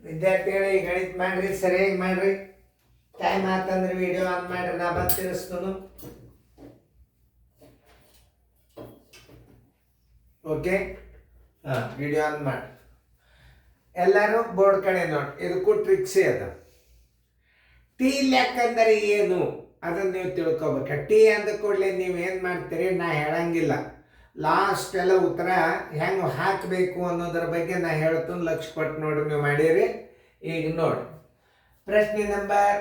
ವಿದ್ಯಾರ್ಥಿಗಳು ಈ ಗಣಿತ ಮಾಡ್ರಿ, ಸರಿಯಾಗಿ ಮಾಡ್ರಿ. ಟೈಮ್ ಆತಂದ್ರೆ ವಿಡಿಯೋ ಆನ್ ಮಾಡ್ರಿ, ನಾ ಬಂದು ತಿಳಿಸ್ತನು. ಓಕೆ, ವಿಡಿಯೋ ಆನ್ ಮಾಡಿ. ಎಲ್ಲರೂ ಬೋರ್ಡ್ ಕಡೆ ನೋಡಿ. ಇದಕ್ಕೂ ಟ್ರಿಕ್ಸೇ ಅದ. ಟಿ ಲೆಕ್ಕ ಅಂದರೆ ಏನು ಅದನ್ನು ನೀವು ತಿಳ್ಕೊಬೇಕು. ಟಿ ಅಂದ ಕೂಡಲೇ ನೀವು ಏನು ಮಾಡ್ತೀರಿ, ನಾ ಹೇಳಂಗಿಲ್ಲ. ಲಾಸ್ಟ್ ಎಲ್ಲ ಉತ್ತರ ಹೆಂಗೆ ಹಾಕಬೇಕು ಅನ್ನೋದ್ರ ಬಗ್ಗೆ ನಾ ಹೇಳ್ತೀನಿ. ಲಕ್ಷ ಕೊಟ್ಟು ನೋಡಿ ನೀವು ಮಾಡಿರಿ. ಈಗ ನೋಡಿ, ಪ್ರಶ್ನೆ ನಂಬರ್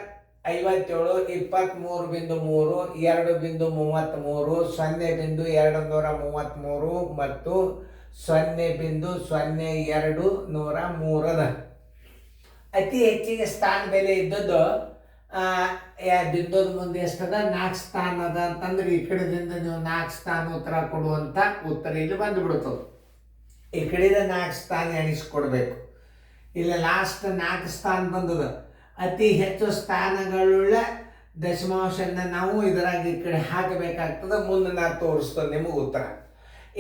57, 23.3, 2.33, 0.233 ಮತ್ತು 0.0203 ಅತಿ ಹೆಚ್ಚಿಗೆ ಸ್ಥಾನ ಬೆಲೆ ಇದ್ದದ್ದು ಬಿಂದುದ ಮುಂದೆ ಎಷ್ಟದ? 4 ಸ್ಥಾನ ಅದ ಅಂತಂದ್ರೆ ಈ ಕಡೆದಿಂದ ನೀವು 4 ಸ್ಥಾನ ಉತ್ತರ ಕೊಡುವಂತ ಉತ್ತರ ಇಲ್ಲಿ ಬಂದುಬಿಡ್ತದೆ. ಈ ಕಡೆಯಿಂದ 4 ಸ್ಥಾನ ಎಣಿಸ್ಕೊಡ್ಬೇಕು. ಇಲ್ಲಿ ಲಾಸ್ಟ್ 4 ಸ್ಥಾನ ಬಂದದ. ಅತಿ ಹೆಚ್ಚು ಸ್ಥಾನಗಳುಳ್ಳ ದಶಮಾಂಶನ ನಾವು ಇದರಾಗ ಈ ಕಡೆ ಹಾಕಬೇಕಾಗ್ತದೆ. ಮುಂದೆ ನಾ ತೋರಿಸ್ತೇನೆ ನಿಮಗೆ ಉತ್ತರ.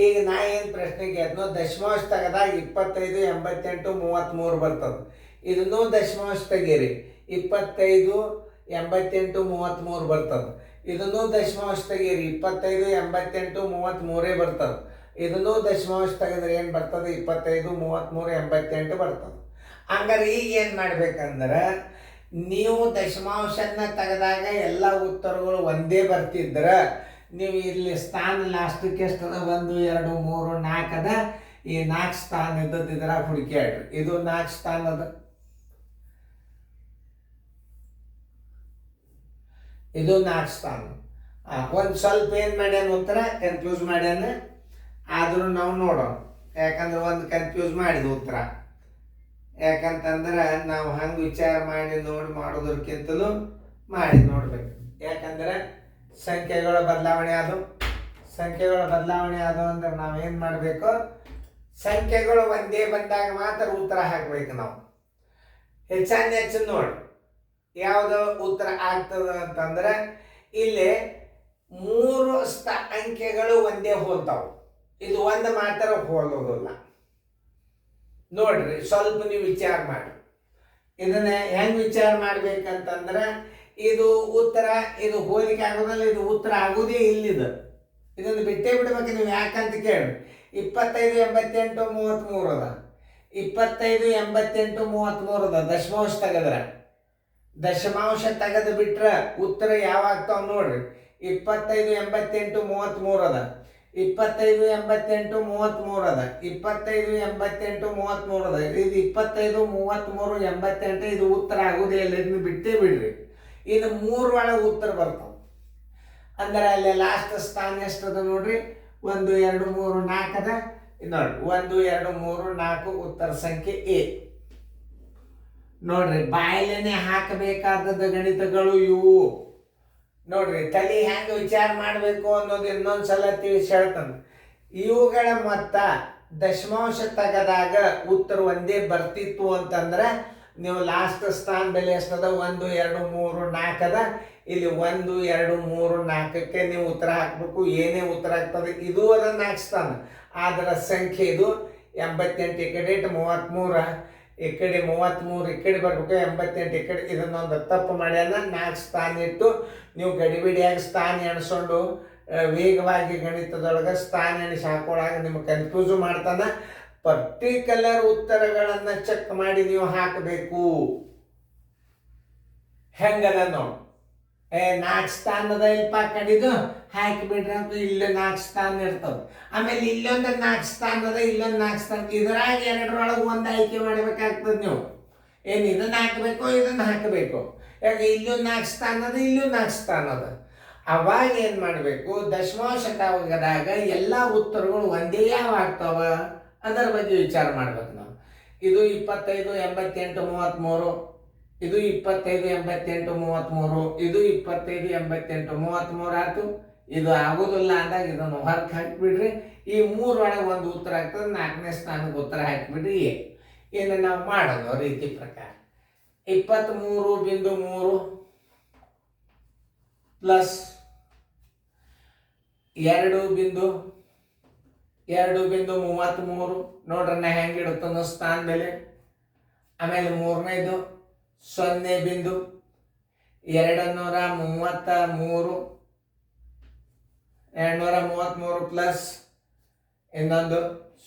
ಈಗ ನಾ ಏನು ಪ್ರಶ್ನೆಗೆ ಅದನ್ನೋ ದಶಮಾಂಶ ತೆಗೆದಾಗ 25, 88, 33 ಬರ್ತದೆ. ಇದನ್ನೂ ದಶಮಾಂಶ ತೆಗೀರಿ, 25, 88, 33 ಬರ್ತದೆ. ಇದನ್ನೂ ದಶಮಾಂಶ ತೆಗೀರಿ, 25, 88, 33 ಬರ್ತದೆ. ಇದನ್ನೂ ದಶಮಾಂಶ ತೆಗೆದ್ರೆ ಏನು ಬರ್ತದೆ? 25, 33, 88 ಬರ್ತದೆ. ಹಂಗಾರೆ ಈಗ ಏನು ಮಾಡ್ಬೇಕಂದ್ರೆ, ನೀವು ದಶಮಾಂಶನ ತೆಗೆದಾಗ ಎಲ್ಲ ಉತ್ತರಗಳು ಒಂದೇ ಬರ್ತಿದ್ರೆ ನೀವು ಇಲ್ಲಿ ಸ್ಥಾನ ಲಾಸ್ಟಕ್ಕೆ ಎಷ್ಟದ? 1, 2, 3, 4 ಅದ. ಈ 4 ಸ್ಥಾನ ಇದ್ದದ್ದು ಇದ್ರಾಗ ಹುಡುಕ್ಯಾಡ್ರಿ. ಇದು 4 ಸ್ಥಾನ ಅದ, ಇದು 4 ಸ್ಥಾನ. ಒಂದು ಸ್ವಲ್ಪ ಏನು ಮಾಡ್ಯಾನ ಉತ್ತರ ಕನ್ಫ್ಯೂಸ್ ಮಾಡ್ಯಾನ. ಆದರೂ ನಾವು ನೋಡೋಣ, ಯಾಕಂದ್ರೆ ಒಂದು ಕನ್ಫ್ಯೂಸ್ ಮಾಡಿದ ಉತ್ತರ. ಯಾಕಂತಂದ್ರೆ ನಾವು ಹಂಗೆ ವಿಚಾರ ಮಾಡಿ ನೋಡಿ ಮಾಡೋದಕ್ಕಿಂತಲೂ ಮಾಡಿ ನೋಡ್ಬೇಕು. ಯಾಕಂದ್ರೆ ಸಂಖ್ಯೆಗಳ ಬದಲಾವಣೆ ಆದವು. ಅಂದ್ರೆ ನಾವೇನು ಮಾಡಬೇಕು? ಸಂಖ್ಯೆಗಳು ಒಂದೇ ಬಂದಾಗ ಮಾತ್ರ ಉತ್ತರ ಹಾಕ್ಬೇಕು. ನಾವು ಹೆಚ್ಚು ನೋಡಿ ಯಾವುದು ಉತ್ತರ ಆಗ್ತದ ಅಂತಂದ್ರೆ, ಇಲ್ಲಿ 3 ಅಂಕೆಗಳು ಒಂದೇ ಹೋಲ್ತಾವು. ಇದು ಒಂದು ಮಾತ್ರ ಹೋಲೋದಿಲ್ಲ. ನೋಡ್ರಿ, ಸ್ವಲ್ಪ ನೀವು ವಿಚಾರ ಮಾಡಿ. ಇದನ್ನ ಹೆಂಗ್ ವಿಚಾರ ಮಾಡ್ಬೇಕಂತಂದ್ರೆ, ಇದು ಉತ್ತರ, ಇದು ಹೋಲಿಕೆ ಆಗೋದಿಲ್ಲ, ಇದು ಉತ್ತರ ಆಗೋದೇ ಇಲ್ಲಿದು. ಇದನ್ನು ಬಿಟ್ಟೇ ಬಿಡ್ಬೇಕು ನೀವು. ಯಾಕಂತ ಕೇಳಿ, 25, 88, 33 ಅದ. 25, 88, 33 ಅದ. ದಶಮಾಂಶ ತೆಗೆದ್ರೆ, ದಶಮಾಂಶ ತೆಗೆದು ಬಿಟ್ರೆ ಉತ್ತರ ಯಾವಾಗ್ತಾವ ನೋಡ್ರಿ. 25, 88, 33 ಅದ. 25, 88, 33 ಅದ. 25, 88, 33 ಅದ. ಇದು 25, 33, 88 ಇದು ಉತ್ತರ ಆಗೋದೇ ಇಲ್ಲ. ಇದನ್ನು ಬಿಟ್ಟೇ ಬಿಡ್ರಿ. ಇನ್ನು 3 ಒಳಗೆ ಉತ್ತರ ಬರ್ತಾವ. ಅಂದ್ರೆ ಅಲ್ಲಿ ಲಾಸ್ಟ್ ಸ್ಥಾನ ಎಷ್ಟದ ನೋಡ್ರಿ? 1, 2, 3, 4 ಅದ. ನೋಡಿ, 1, 2, 3, 4 ಉತ್ತರ ಸಂಖ್ಯೆ ಎ. ನೋಡ್ರಿ, ಬಾಯಲೇನೆ ಹಾಕಬೇಕಾದದ್ದು ಗಣಿತಗಳು ಇವು. ನೋಡ್ರಿ, ತಲೆ ಹೆಂಗೆ ವಿಚಾರ ಮಾಡಬೇಕು ಅನ್ನೋದು ಇನ್ನೊಂದ್ಸಲ ತಿಳಿಸಿ ಹೇಳ್ತಾನೆ. ಇವುಗಳ ಮೊತ್ತ ದಶಮಾಂಶ ತೆಗೆದಾಗ ಉತ್ತರ ಒಂದೇ ಬರ್ತಿತ್ತು ಅಂತಂದ್ರೆ ನೀವು ಲಾಸ್ಟ್ ಸ್ಥಾನ ಬೆಲೆ ಎಷ್ಟದ? 1, 2, 3, 4 ಅದ. ಇಲ್ಲಿ 1, 2, 3, 4ಕ್ಕೆ ನೀವು ಉತ್ತರ ಹಾಕ್ಬೇಕು. ಏನೇ ಉತ್ತರ ಆಗ್ತದೆ ಇದು ಅದ 4 ಸ್ಥಾನ. ಅದರ ಸಂಖ್ಯೆ ಇದು 88 ಈ ಕಡೆ 33 ಈ ಕಡೆ 33 ಈ ಕಡೆ ಬರ್ಬೇಕು. 88 ಈ ಕಡೆ. ಇದನ್ನೊಂದು ತಪ್ಪು ಮಾಡ್ಯಾನ. 4 ಸ್ಥಾನ ಇಟ್ಟು ನೀವು ಗಡಿಬಿಡಿಯಾಗಿ ಸ್ಥಾನ ಎಣಿಸ್ಕೊಂಡು ವೇಗವಾಗಿ ಗಣಿತದೊಳಗೆ ಸ್ಥಾನ ಎಣಿಸಿ ಹಾಕೊಳ್ಳಾಗ ನಿಮ್ಗೆ ಕನ್ಫ್ಯೂಸು ಮಾಡ್ತಾನ. ಪರ್ಟಿಕ್ಯುಲರ್ ಉತ್ತರಗಳನ್ನು ಚೆಕ್ ಮಾಡಿ ನೀವು ಹಾಕಬೇಕು. ಹೆಂಗದ ನೋಡಿ, 4 ಸ್ಥಾನದ ಇಲ್ಪ ಕಡಿದು ಹಾಕಿಬಿಟ್ರೆ ಅಂತ ಇಲ್ಲಿ 4 ಸ್ಥಾನ ಇರ್ತದೆ. ಆಮೇಲೆ ಇಲ್ಲೊಂದು 4 ಸ್ಥಾನದ, ಇಲ್ಲೊಂದು 4 ಸ್ಥಾನ. ಇದರಾಗ 2ರೊಳಗೆ ಒಂದು ಆಯ್ಕೆ ಮಾಡಬೇಕಾಗ್ತದೆ ನೀವು. ಏನು ಇದನ್ನು ಹಾಕಬೇಕು, ಇದನ್ನು ಹಾಕಬೇಕು. ಯಾಕೆ ಇಲ್ಲೊಂದು 4 ಸ್ಥಾನ ಅದ, ಇಲ್ಲೂ 4 ಸ್ಥಾನ ಅದ. ಅವಾಗ ಏನು ಮಾಡಬೇಕು? ದಶಮಾಂಶ ತೆಗೆದಾಗ ಎಲ್ಲ ಉತ್ತರಗಳು ಒಂದೇ ಯಾವ ಆಗ್ತಾವ ಅದರ ಬಗ್ಗೆ ವಿಚಾರ ಮಾಡ್ಬೇಕು ನಾವು. ಇದು 25, 88, 33. ಇದು 25, 88, 33. ಇದು 25, 88, 33 ಆಯ್ತು. ಇದು ಆಗೋದಿಲ್ಲ ಅಂದಾಗ ಇದನ್ನು ಹೊರಗೆ ಹಾಕಿಬಿಡ್ರಿ. ಈ 3 ಒಳಗೆ ಒಂದು ಉತ್ತರ ಆಗ್ತದೆ. 4ನೇ ಸ್ಥಾನಕ್ಕೆ ಉತ್ತರ ಹಾಕಿಬಿಡ್ರಿ. ಏನು ನಾವು ಮಾಡೋದು ರೀತಿ ಪ್ರಕಾರ 23.3 ಪ್ಲಸ್ 2.33 ನೋಡ್ರಿ ನಾ ಹೆಂಗೆ ಇಡುತ್ತೋ ಸ್ಥಾನ ಬೆಲೆ. ಆಮೇಲೆ ಮೂರನೇದು 0.233 233 ಪ್ಲಸ್ ಇನ್ನೊಂದು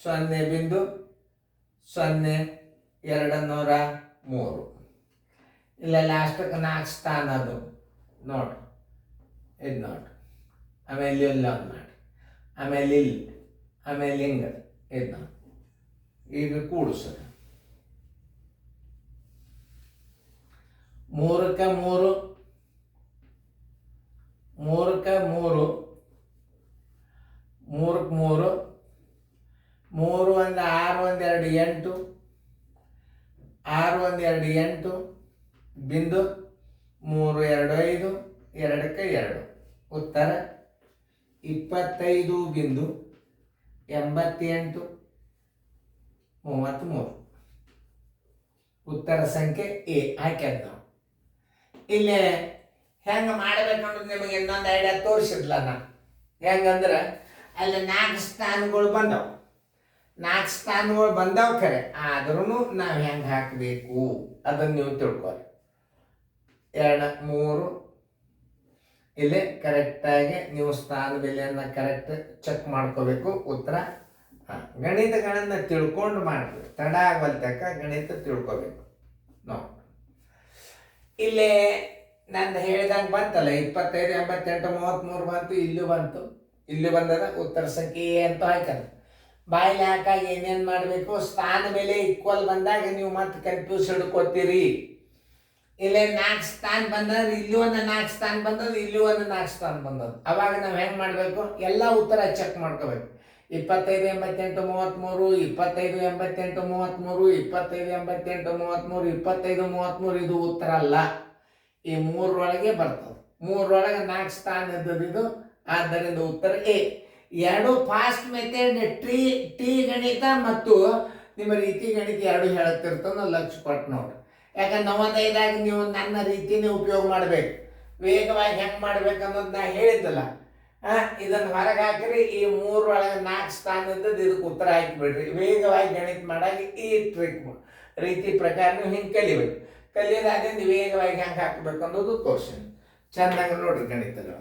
0.0203 ಇಲ್ಲ ಲಾಸ್ಟಕ್ಕೆ 4 ಸ್ಥಾನ ಅದು ನೋಡ್ರಿ, ಇದು ನೋಡ್ರಿ. ಆಮೇಲೆ ಇಲ್ಲಿ ಒಂದು ಮಾಡಿ, ಆಮೇಲೆ ಇಲ್ಲಿ, ಆಮೇಲೆ ಹಿಂಗೆ ಇದು ನೋಡಿ. ಈಗ ಕೂಡಿಸೋದು 3ಕ್ಕೆ 3 3ಕ್ಕೆ 3 3ಕ್ಕೆ 3 3 1 6 1 2 8 6 1 2 8 ಬಿಂದು 3 2 5 2ಕ್ಕೆ 2 ಉತ್ತರ 25.8833 ಉತ್ತರ ಸಂಖ್ಯೆ ಎ ಹಾಕ್ಯದ ನಾವು. ಇಲ್ಲಿ ಹೆಂಗೆ ಮಾಡ್ಬೇಕನ್ನೋದು ನಿಮಗೆ ಇನ್ನೊಂದು ಐಡಿಯಾ ತೋರಿಸಿದ್ಲ ನಾನು. ಹೆಂಗಂದ್ರೆ ಅಲ್ಲಿ 4 ಸ್ಥಾನಗಳು ಬಂದವು, 4 ಸ್ಥಾನಗಳು ಬಂದವು ಖರೆ, ಆದ್ರೂ ನಾವು ಹೆಂಗೆ ಹಾಕಬೇಕು ಅದನ್ನು ನೀವು ತಿಳ್ಕೊಳ್ಳಿ. 2 3 ಇಲ್ಲಿ ಕರೆಕ್ಟಾಗಿ ನೀವು ಸ್ಥಾನ ಬೆಲೆಯನ್ನು ಕರೆಕ್ಟ್ ಚೆಕ್ ಮಾಡ್ಕೋಬೇಕು. ಉತ್ತರ ಗಣಿತಗಳನ್ನ ತಿಳ್ಕೊಂಡು ಮಾಡಬೇಕು, ತಡ ಆಗಲ್ತಕ್ಕ ಗಣಿತ ತಿಳ್ಕೋಬೇಕು. ನೋಡಿ ಇಲ್ಲಿ ನಾನು ಹೇಳಿದಂಗೆ ಬಂತಲ್ಲ 25 88 33 ಬಂತು, ಇಲ್ಲಿ ಬಂದದ ಉತ್ತರ ಸಂಖ್ಯೆ ಎ ಅಂತ ಹಾಕದ. ಬಾಯಿಲೆ ಹಾಕಾಗ ಏನೇನು ಮಾಡಬೇಕು, ಸ್ಥಾನ ಬೆಲೆ ಈಕ್ವಲ್ ಬಂದಾಗ ನೀವು ಮತ್ತೆ ಕನ್ಫ್ಯೂಸ್ ಹಿಡ್ಕೋತೀರಿ. ಇಲ್ಲೇ 4 ಸ್ಥಾನ ಬಂದ್ರೆ ಇಲ್ಲಿ ಒಂದು 4 ಸ್ಥಾನ ಬಂದದ್ದು, ಇಲ್ಲಿ ಒಂದು 4 ಸ್ಥಾನ ಬಂದದ್ದು. ಅವಾಗ ನಾವು ಹೆಂಗೆ ಮಾಡಬೇಕು, ಎಲ್ಲ ಉತ್ತರ ಚೆಕ್ ಮಾಡ್ಕೋಬೇಕು. 25 88 33 25 88 33 25 88 33 25 33 ಇದು ಉತ್ತರ ಅಲ್ಲ, ಈ 3ರೊಳಗೆ ಬರ್ತದೆ. 3ರೊಳಗೆ 4 ಸ್ಥಾನ ಇದ್ದದ್ದು ಇದು, ಆದ್ದರಿಂದ ಉತ್ತರ ಎ. ಎರಡು ಫಾಸ್ಟ್ ಮೆಥಡ್ ಟಿ ಗಣಿತ ಮತ್ತು ನಿಮ್ಮ ರೀತಿ ಗಣಿತ ಎರಡು ಹೇಳುತ್ತಿರ್ತದೆ, ಲಕ್ಷ ಕೊಟ್ಟು ನೋಡಿ. ಯಾಕಂದ್ರೆ ನವೋದಯದಾಗ ನೀವು ನನ್ನ ರೀತಿನೇ ಉಪಯೋಗ ಮಾಡಬೇಕು. ವೇಗವಾಗಿ ಹೆಂಗೆ ಮಾಡ್ಬೇಕು ಅನ್ನೋದು ನಾ ಹೇಳಿದ್ದಲ್ಲ. ಇದನ್ನು ಹೊರಗೆ ಹಾಕಿರಿ, ಈ 3ರೊಳಗೆ 4 ಸ್ಥಾನ ಇದ್ದದ್ದು ಇದಕ್ಕೆ ಉತ್ತರ ಹಾಕಿಬಿಡ್ರಿ. ವೇಗವಾಗಿ ಗಣಿತ ಮಾಡಾಗ ಈ ಟ್ರಿಕ್ ರೀತಿ ಪ್ರಕಾರ ನೀವು ಹಿಂಗೆ ಕಲಿಬೇಕು. ಕಲಿಯೋದಾದ್ರಿಂದ ವೇಗವಾಗಿ ಹೆಂಗೆ ಹಾಕಬೇಕು ಅನ್ನೋದು ತೋರಿಸಿ. ಚೆನ್ನಾಗಿ ನೋಡ್ರಿ ಗಣಿತಗಳು.